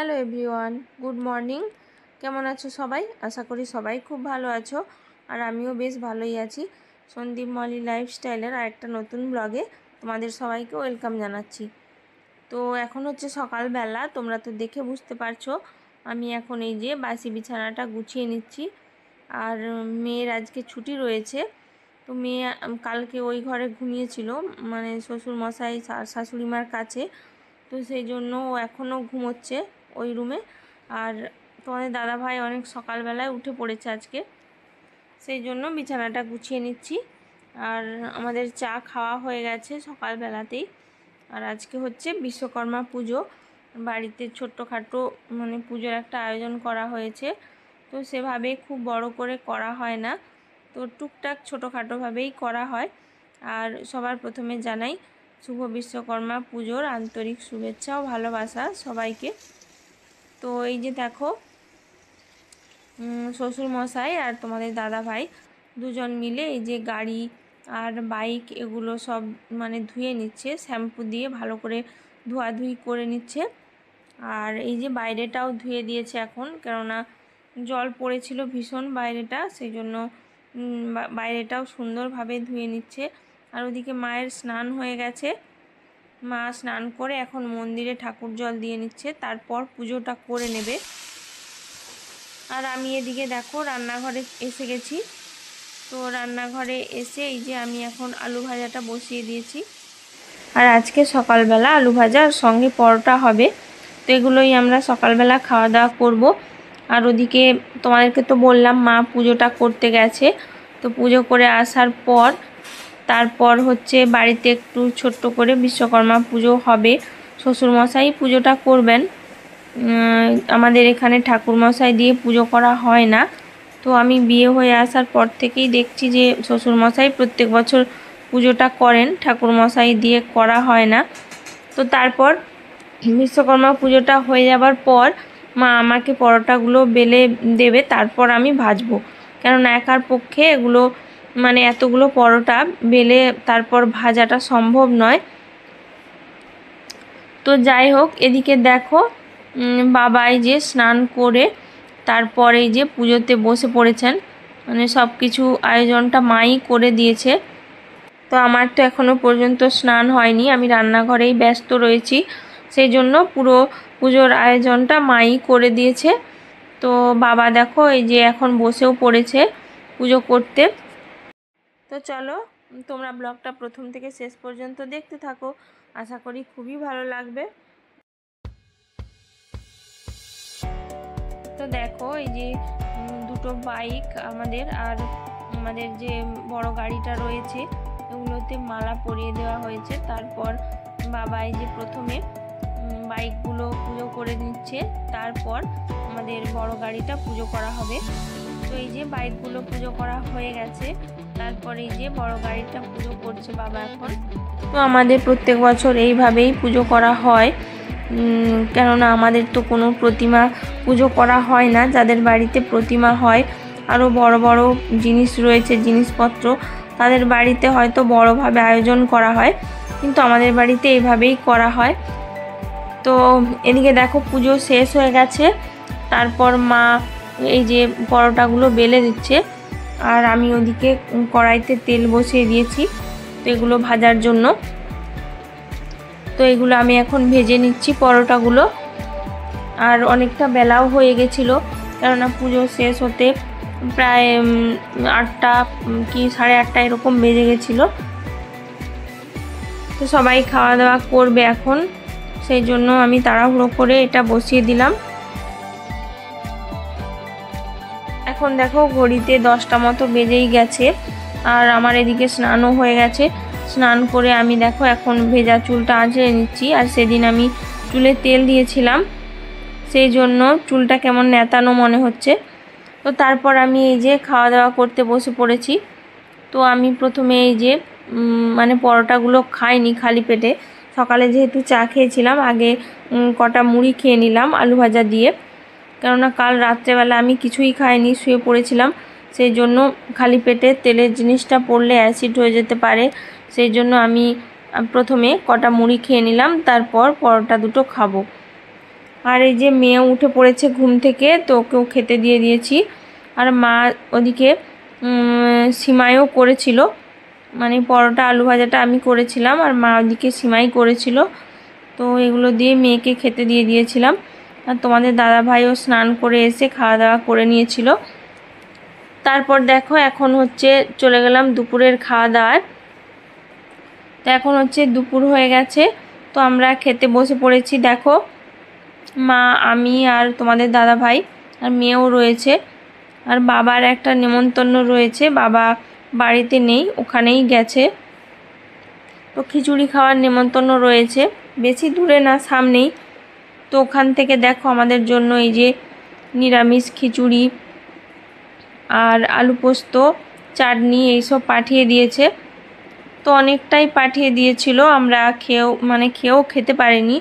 Hello everyone, good morning. কেমন আছো সবাই? আশা করি সবাই খুব ভালো আছো, আর আমিও বেশ ভালোই আছি। সন্দীপ মলি লাইফস্টাইলের আরেকটা নতুন ব্লগে তোমাদের সবাইকে ওয়েলকাম জানাচ্ছি। তো এখন হচ্ছে সকালবেলা, তোমরা তো দেখে বুঝতে পারছো আমি এখন এই যে বাসি বিছানাটা গুছিয়ে নিচ্ছি। আর মেয়ের আজকে ছুটি রয়েছে, তো মেয়ে কালকে ওই ঘরে ঘুমিয়েছিল, মানে শ্বশুর মশাই শাশুড়ি মার কাছে। তো সেই জন্য ও এখনও ঘুমোচ্ছে ওই রুমে। আর তোমাদের দাদাভাই অনেক সকালবেলায় উঠে পড়েছে আজকে, সেই জন্য বিছানাটা গুছিয়ে নিচ্ছি। আর আমাদের চা খাওয়া হয়ে গেছে সকালবেলাতেই। আর আজকে হচ্ছে বিশ্বকর্মা পুজো, বাড়িতে ছোট্টখাটো মানে পুজোর একটা আয়োজন করা হয়েছে। তো সেভাবে খুব বড় করে করা হয় না, তো টুকটাক ছোটোখাটোভাবেই করা হয়। আর সবার প্রথমে জানাই শুভ বিশ্বকর্মা পুজোর আন্তরিক শুভেচ্ছা ও ভালোবাসা সবাইকে। তো এই যে দেখো, শ্বশুরমশাই আর তোমাদের দাদাভাই দুজন মিলে এই যে গাড়ি আর বাইক এগুলো সব মানে ধুয়ে নিচ্ছে, শ্যাম্পু দিয়ে ভালো করে ধোয়াধুয়ি করে নিচ্ছে। আর এই যে বাইরেটাও ধুয়ে দিয়েছে এখন, কেননা জল পড়েছিল ভীষণ বাইরেটা, সেই জন্য বাইরেটাও সুন্দরভাবে ধুয়ে নিচ্ছে। আর ওদিকে মায়ের স্নান হয়ে গেছে, মা স্নান করে এখন মন্দিরে ঠাকুর জল দিয়ে নিচ্ছে, তারপর পুজোটা করে নেবে। আর আমি এদিকে দেখো রান্নাঘরে এসে গেছি। তো রান্নাঘরে এসে এই যে আমি এখন আলু ভাজাটা বসিয়ে দিয়েছি। আর আজকে সকালবেলা আলু ভাজার সঙ্গে পরোটা হবে, তো এগুলোই আমরা সকালবেলা খাওয়া দাওয়া করব। আর ওদিকে তোমাদেরকে তো বললাম মা পুজোটা করতে গেছে, তো পুজো করে আসার পর তারপর হচ্ছে বাড়িতে একটু ছোট্ট করে বিশ্বকর্মা পুজো হবে। শ্বশুরমশাই পুজোটা করবেন, আমাদের এখানে ঠাকুরমশাই দিয়ে পুজো করা হয় না। তো আমি বিয়ে হয়ে আসার পর থেকেই দেখছি যে শ্বশুরমশাই প্রত্যেক বছর পুজোটা করেন, ঠাকুরমশাই দিয়ে করা হয় না। তো তারপর বিশ্বকর্মা পুজোটা হয়ে যাবার পর মা আমাকে পরোটাগুলো বেলে দেবে, তারপর আমি ভাজবো, কেননা একার পক্ষে এগুলো মানে এতগুলো পরোটা বেলে তারপর ভাজাটা সম্ভব নয়। তো যাই হোক, এদিকে দেখো বাবাই যে স্নান করে তারপর এই যে পুজোতে বসে পড়েছেন, মানে সব কিছু আয়োজনটা মাই করে দিয়েছে। তো আমার তো এখনও পর্যন্ত স্নান হয়নি, আমি রান্নাঘরেই ব্যস্ত রয়েছি, সেই জন্য পুরো পুজোর আয়োজনটা মাই করে দিয়েছে। তো বাবা দেখো এই যে এখন বসেও পড়েছে পুজো করতে। তো চলো তোমরা ব্লগটা প্রথম থেকে শেষ পর্যন্ত দেখতে থাকো, আশা করি খুবই ভালো লাগবে। তো দেখো এই যে দুটো বাইক আমাদের, আর আমাদের যে বড় গাড়িটা রয়েছে এগুলোতে মালা পরিয়ে দেওয়া হয়েছে। তারপর বাবা এই যে প্রথমে বাইকগুলো পুজো করে নিচ্ছে, তারপর আমাদের বড় গাড়িটা পুজো করা হবে। তো এই যে বাইকগুলো পুজো করা হয়ে গেছে, তারপর এই যে বড় গাড়িটা পুজো করছে বাবা এখন। তো আমাদের প্রত্যেক বছর এইভাবেই পুজো করা হয়, কেননা আমাদের তো কোনো প্রতিমা পুজো করা হয় না। যাদের বাড়িতে প্রতিমা হয়, আরও বড় বড় জিনিস রয়েছে জিনিসপত্র, তাদের বাড়িতে হয়তো বড়োভাবে আয়োজন করা হয়, কিন্তু আমাদের বাড়িতে এইভাবেই করা হয়। তো এদিকে দেখো পুজো শেষ হয়ে গেছে, তারপর মা এই যে পরোটাগুলো বেলে দিচ্ছে, আর আমি ওদিকে কড়াইতে তেল বসিয়ে দিয়েছি তো এগুলো ভাজার জন্য। তো এগুলো আমি এখন ভেজে নিচ্ছি পরোটাগুলো। আর অনেকটা বেলাও হয়ে গেছিলো, কেননা পুজো শেষ হতে প্রায় 8টা কি 8:30 এরকম বেজে গেছিলো। তো সবাই খাওয়া দাওয়া করবে এখন, সেই জন্য আমি তাড়াহুড়ো করে এটা বসিয়ে দিলাম। এখন দেখো ঘড়িতে 10টা মতো বেজেই গেছে, আর আমার এদিকে স্নানও হয়ে গেছে। স্নান করে আমি দেখো এখন ভেজা চুলটা আঁচড়ে নিচ্ছি, আর সেদিন আমি চুলে তেল দিয়েছিলাম, সেই জন্য চুলটা কেমন নেতানো মনে হচ্ছে। তো তারপর আমি এই যে খাওয়া দাওয়া করতে বসে পড়েছি। তো আমি প্রথমে এই যে মানে পরোটাগুলো খাইনি খালি পেটে, সকালে যেহেতু চা খেয়েছিলাম, আগে কটা মুড়ি খেয়ে নিলাম আলু ভাজা দিয়ে, কেননা কাল রাত্রেবেলা আমি কিছুই খাইনি, শুয়ে পড়েছিলাম, সেই জন্য খালি পেটে তেলের জিনিসটা পড়লে অ্যাসিড হয়ে যেতে পারে, সেই জন্য আমি প্রথমে কটা মুড়ি খেয়ে নিলাম, তারপর পরোটা দুটো খাবো। আর এই যে মেয়ে উঠে পড়েছে ঘুম থেকে, তো ওকেও খেতে দিয়ে দিয়েছি। আর মা ওদিকে সিমাইও করেছিল, মানে পরোটা আলু ভাজাটা আমি করেছিলাম আর মা ওদিকে সিমাই করেছিল, তো এগুলো দিয়ে মেয়েকে খেতে দিয়ে দিয়েছিলাম। আর তোমাদের দাদা ভাইও স্নান করে এসে খাওয়া দাওয়া করে নিয়েছিল। তারপর দেখো এখন হচ্ছে চলে গেলাম দুপুরের খাওয়া দাওয়ার। তো এখন হচ্ছে দুপুর হয়ে গেছে, তো আমরা খেতে বসে পড়েছি। দেখো মা, আমি আর তোমাদের দাদা ভাই আর মেয়েও রয়েছে। আর বাবার একটা নেমন্তন্ন রয়েছে, বাবা বাড়িতে নেই, ওখানেই গেছে। তো খিচুড়ি খাওয়ার নেমন্তন্ন রয়েছে, বেশি দূরে না, সামনেই। তো ওখান থেকে দেখো আমাদের জন্য এই যে নিরামিষ খিচুড়ি আর আলু পোস্ত, চাটনি এইসব পাঠিয়ে দিয়েছে। তো অনেকটাই পাঠিয়ে দিয়েছিল, আমরা খেয়েও খেতে পারিনি,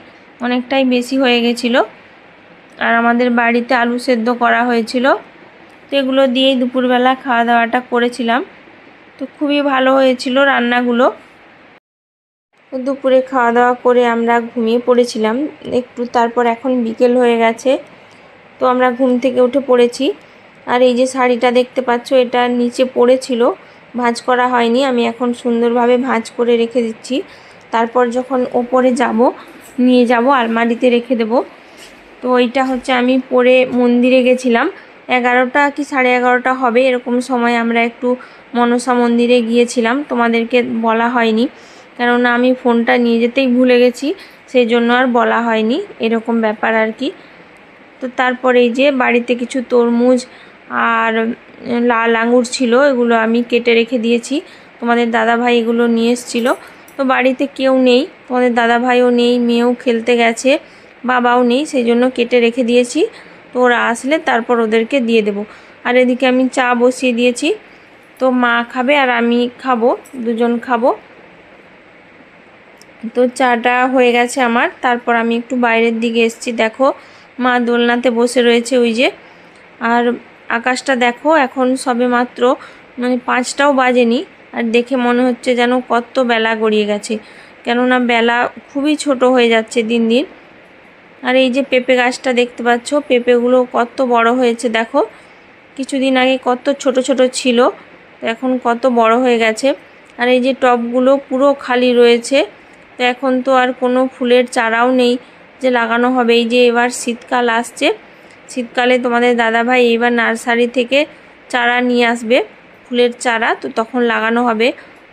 অনেকটাই বেশি হয়ে গেছিলো। আর আমাদের বাড়িতে আলু সেদ্ধ করা হয়েছিল, তো এগুলো দিয়েই দুপুরবেলা খাওয়া দাওয়াটা করেছিলাম। তো খুবই ভালো হয়েছিল রান্নাগুলো। দুপুরে খাওয়া দাওয়া করে আমরা ঘুমিয়ে পড়েছিলাম একটু, তারপর এখন বিকেল হয়ে গেছে, তো আমরা ঘুম থেকে উঠে পড়েছি। আর এই যে শাড়িটা দেখতে পাচ্ছ, এটা নিচে পড়েছিল, ভাঁজ করা হয়নি, আমি এখন সুন্দরভাবে ভাঁজ করে রেখে দিচ্ছি। তারপর যখন ওপরে যাব, নিয়ে যাব, আলমারিতে রেখে দেব। তো এইটা হচ্ছে আমি পরে মন্দিরে গেছিলাম, 11টা কি 11:30 হবে এরকম সময় আমরা একটু মনসা মন্দিরে গিয়েছিলাম, তোমাদেরকে বলা হয়নি, কেননা আমি ফোনটা নিয়ে যেতেই ভুলে গেছি, সেই জন্য আর বলা হয়নি, এরকম ব্যাপার আর কি। তো তারপরে এই যে বাড়িতে কিছু তরমুজ আর লাল আঙুর ছিল, এগুলো আমি কেটে রেখে দিয়েছি। তোমাদের দাদা ভাই এগুলো নিয়ে এসেছিলো। তো বাড়িতে কেউ নেই, তোমাদের দাদা ভাইও নেই, মেয়েও খেলতে গেছে, বাবাও নেই, সেই জন্য কেটে রেখে দিয়েছি। তো ওরা আসলে তারপর ওদেরকে দিয়ে দেব। আর এদিকে আমি চা বসিয়ে দিয়েছি, তো মা খাবে আর আমি খাবো, দুজন খাবো। তো চাটা হয়ে গেছে আমার, তারপর আমি একটু বাইরের দিকে এসেছি। দেখো মা দোলনাতে বসে রয়েছে ওই যে। আর আকাশটা দেখো, এখন সবে মাত্র মানে 5টাও বাজেনি, আর দেখে মনে হচ্ছে যেন কত বেলা গড়িয়ে গেছে, কেননা বেলা খুবই ছোট হয়ে যাচ্ছে দিন দিন। আর এই যে পেঁপে গাছটা দেখতে পাচ্ছ, পেঁপেগুলো কত বড় হয়েছে দেখো, কিছুদিন আগে কত ছোট ছোট ছিল, তো এখন কত বড় হয়ে গেছে। আর এই যে টবগুলো পুরো খালি রয়েছে, তো এখন তো আর কোনো ফুলের চারাও নেই যে লাগানো হবে। এই যে এবার শীতকাল আসছে, শীতকালে তোমাদের দাদাভাই এইবার নার্সারি থেকে চারা নিয়ে আসবে, ফুলের চারা, তো তখন লাগানো হবে,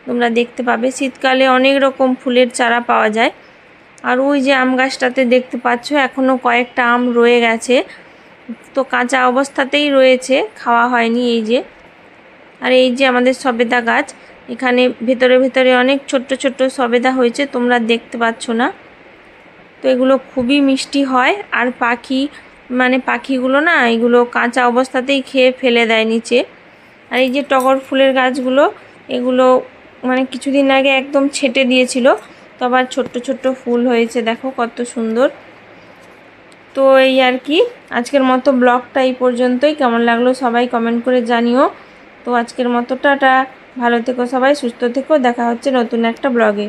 তোমরা দেখতে পাবে। শীতকালে অনেক রকম ফুলের চারা পাওয়া যায়। আর ওই যে আম গাছটাতে দেখতে পাচ্ছ এখনও কয়েকটা আম রয়ে গেছে, তো কাঁচা অবস্থাতেই রয়েছে, খাওয়া হয়নি এই যে। আর এই যে আমাদের সবেদা গাছ, এখানে ভেতরে ভেতরে অনেক ছোট্ট ছোট্ট সবেদা হয়েছে, তোমরা দেখতে পাচ্ছ না। তো এগুলো খুবই মিষ্টি হয়, আর পাখিগুলো না এগুলো কাঁচা অবস্থাতেই খেয়ে ফেলে দেয় নিচে। আর এই যে টগর ফুলের গাছগুলো, এগুলো মানে কিছুদিন আগে একদম ছেঁটে দিয়েছিল, তো আবার ছোট্ট ছোট্ট ফুল হয়েছে, দেখো কত সুন্দর। তো এই আর কি, আজকের মতো ব্লগটা এই পর্যন্তই। কেমন লাগলো সবাই কমেন্ট করে জানিও। তো আজকের মতো টাটা, ভালো থেকো সবাই, সুস্থ থেকো, দেখা হচ্ছে নতুন একটা ব্লগে।